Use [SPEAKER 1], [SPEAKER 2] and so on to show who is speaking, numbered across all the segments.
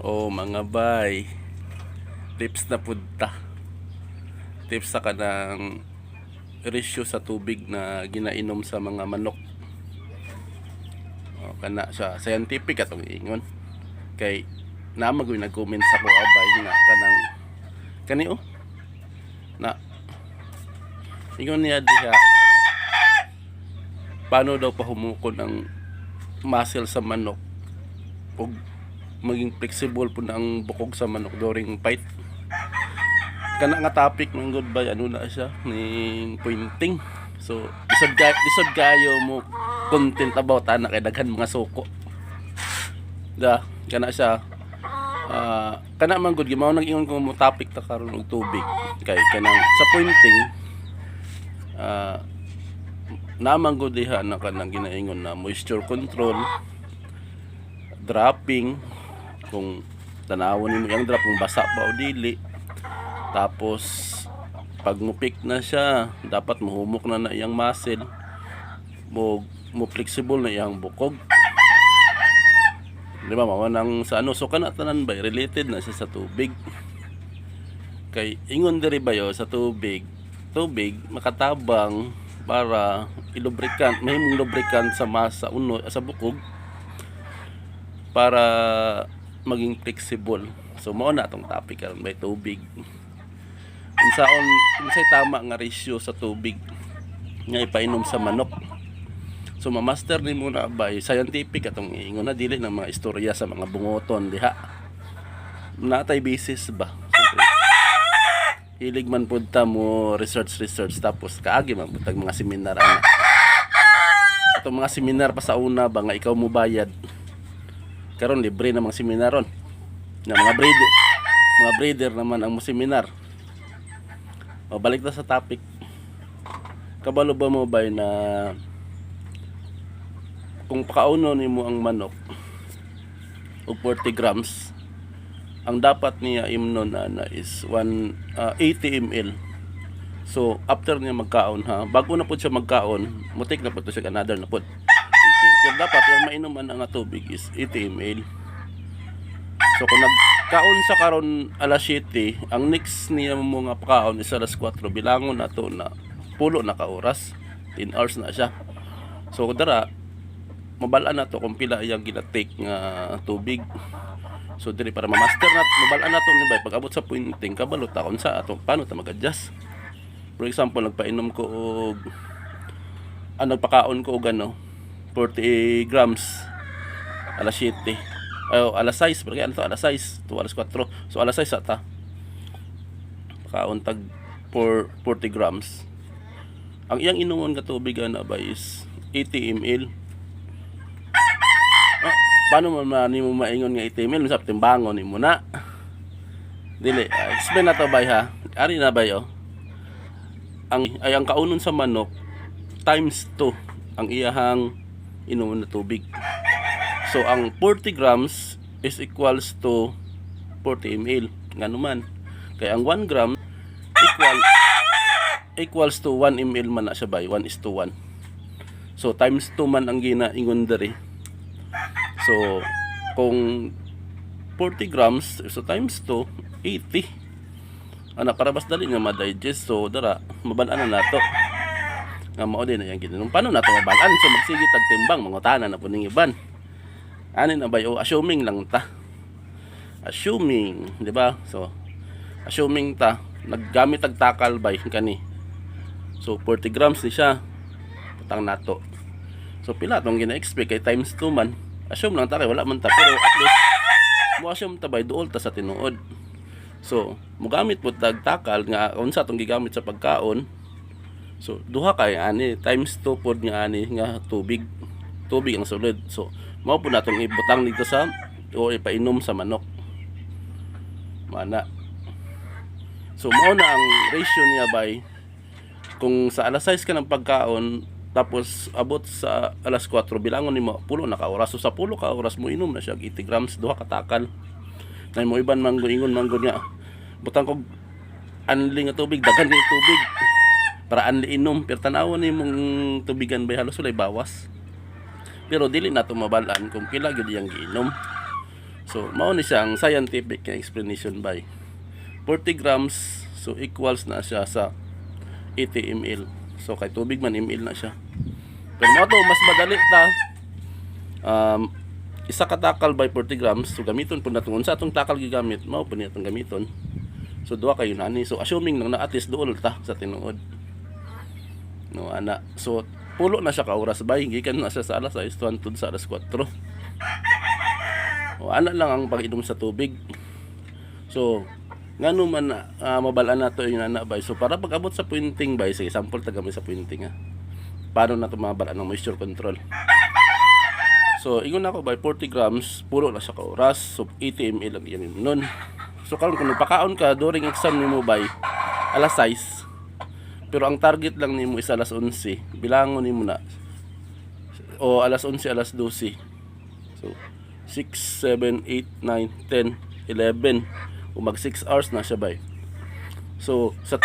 [SPEAKER 1] O mga bay, tips na punta. Tips sa kanang ratio sa tubig na ginainom sa mga manok. O kana siya scientific atong ingon. Kay namagoy nag-comment sa ko abay nga kanang kani na ingon niya diha paano daw pa humukon ang muscle sa manok ug maging flexible po na ang bukog sa manok during fight. Kana nga topic ng goodbye ano na siya ning pointing. So lisod kayo mo content about ana kay daghan mga suko. Kana siya kana man gud gimaw nag ingon ko mo topic ta karon og tubig kay kanang sa pointing naman gud diha na kanang ginaingon na moisture control, dropping kung tanawon nimo yung drop kung basa ba o dili. Tapos pag mupik na siya dapat mahumok na iyang muscle mo flexible na iyang bukog, di ba mao nang sa ano. So kana tanan ba related na siya sa tubig kay ingon diri ba yo sa tubig makatabang para ilubricant mahimong lubricant sa masa uno sa bukog para maging flexible. So mao na atong topic karon by tubig. Unsay tama nga ratio sa tubig nga ipainom sa manok. So ma-master ni muna by scientific atong ingon na dili ng mga istorya sa mga bungoton diha. Natay basis ba? Siyempre, hilig man pud ta mo research tapos kaagi man pud mga seminar ana. Atong mga seminar pa sa una ba nga ikaw mo bayad. Karon libre na mga seminar ron. Na mga breeder naman ang seminar. O balik na sa topic. Kabalo ba mo ba na kung pakauno nimo ang manok og 40 grams, ang dapat niya imnon na is 80 ml. So after niya magkaon bago na pud siya magkaon, mutik na pud to siya another na pud. Pero dapat yung mainom ang tubig is 80 ml. So kung nagkaon sa karon alas 7, ang next niya mo nga pakaon is alas 4, bilangon na to na pulo na ka oras, 10 hours na siya. So dara mabalaan na to kung pila iyang gina-take nga tubig. So diri para ma-master na mabalaan na to ni bay pag abot sa pointing kabalo ta kun sa ato paano ta mag-adjust. For example, nagpainom ko og nagpakaon ko og 40 grams alas 7 alas 6 pero ano to alas 6 to alas 4. So alas 6 ata pakaon tag 40 grams. Ang iyang inuman nga tubig na ba is 80 ml. Paano man nimo maingon nga 80 ml sa timbangon nimo na dili. Explain na to bay ha. Ari na bay ang kaunon sa manok times 2 ang iyahang inuman na tubig. So ang 40 grams is equals to 40 ml nga naman. Kaya ang 1 gram equals to 1 ml man na siya bay, 1:1. So times 2 man ang ginaingon diri. So kung 40 grams so times 2 80 para mas dali nga ma-digest. So dara mabalaan na nato nga mao din yang ginom. Paano nato mabalaan? So magsige tag timbang mangutana na po ning iban. Ani na ba assuming lang ta. Assuming, di ba? So assuming ta naggamit tag takal bay kani. So 40 grams ni siya. Patang nato. So pila tong gina-expect kay times 2 man. Assume lang ta kay wala man ta pero at least mo assume ta bay duol ta sa tinuod. So mogamit po tag takal nga unsa tong gigamit sa pagkaon. So duha kay ani times 2 pod nga ani nga tubig ang sulod. So mao po natong ibutang dito sa o ipainom sa manok mana. So mao na ang ratio niya bay kung sa alas 6 ka ng pagkaon tapos abot sa alas 4 bilangon nimo pulo na ka oras. So sa pulo ka oras mo inom na siya 80 grams duha ka takal. Nay mo iban manggo ingon manggo niya butang kog anli nga tubig daghan kay tubig para anli inom pero tanawon nimong tubigan bay halos walay bawas. Pero dili na to mabalaan kung pila gyud yang giinom. So mao ni siya ang scientific nga explanation by 40 grams, so equals na siya sa 80 ml. So kay tubig man ml na siya. Pero mao to mas madali ta. Isa ka takal by 40 grams, so gamiton po natin unsa atong takal gigamit, mao po niya itong gamiton. So duha kayo nani, so assuming lang na at least duol ta sa tinuod, no ana. So pulo na siya ka oras bay, gikan na siya sa alas 6 hangtod sa alas 4. O ana lang ang pag-inom sa tubig. So ngano man mabalaan nato yung ana bay, so para pag-abot sa pointing bay, sige sample ta gamit sa pointing ha, paano na ito mabalaan ng moisture control. So ingon ako by 40 grams, pulo na siya ka oras, so 80 ml ang iyanin nun. So karon kung nagpakaon ka during exam nimo by alas 6, pero ang target lang nimo is alas 11, bilangon nimo na o alas 11, alas 12. So 6, 7, 8, 9, 10, 11, o mag 6 hours na siya bay. So sa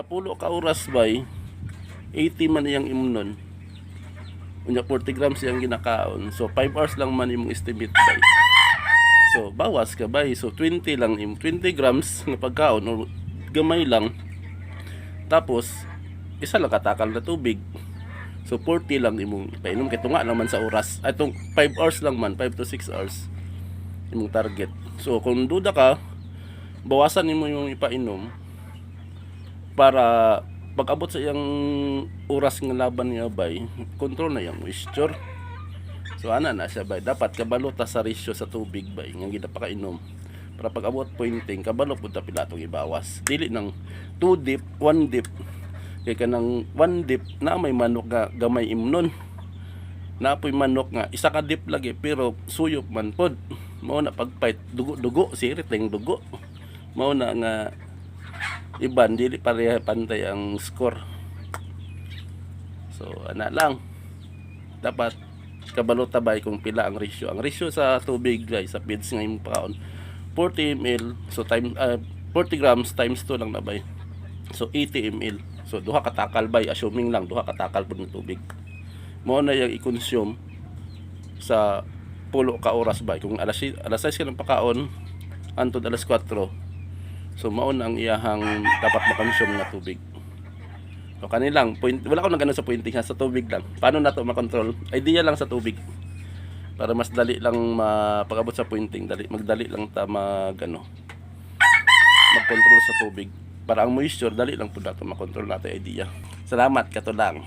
[SPEAKER 1] pulo ka oras bay, 80 man iyang imnon, unya 40 grams yung ginakaon, so 5 hours lang man imong estimate bay. So bawas ka bay, so 20 lang 20 grams nga pagkaon o gamay lang, tapos isa lang katakal na tubig, so 40 lang imong painom kay tunga naman sa oras, atong 5 hours lang man, 5 to 6 hours imong target. So kung duda ka, bawasan nimo yung ipainom para pag abot sa iyang oras nga laban niya bay, control na yung moisture. So ana na siya bay, dapat kabalo ta sa ratio sa tubig bay nga gidapakainom para pag abot pointing kabalo pud ta pila atong ibawas, dili nang 2 dip 1 dip. Kay kanang 1 dip na may manok nga gamay imnon, na apoy manok nga isa ka dip lagi pero suyop man pod, mao na pagfight dugo sirit lang dugo, mao na nga iban dili pareha pantay ang score. So ana lang, dapat kabalo tabay kung pila ang ratio. Ang ratio sa tubig guys sa feeds nga imong pakaon 40 ml, so time 40 grams times 2 lang na bay, so 80 ml. So duha ka takal bay, assuming lang duha ka takal pud ng tubig, mo na yung i-consume sa pulo ka oras bay. Kung alas 6 ka ng pakaon antod alas 4, so mao na ang iyahang dapat makonsume na tubig. So kanilang point, wala ko nang ganun sa pointing ha, sa tubig lang. Paano na to makontrol? Idea lang sa tubig. Para mas dali lang mapag-abot sa pointing, magdali lang ta magkontrol sa tubig. Para ang moisture dali lang pud nato makontrol nato idea. Salamat kato lang.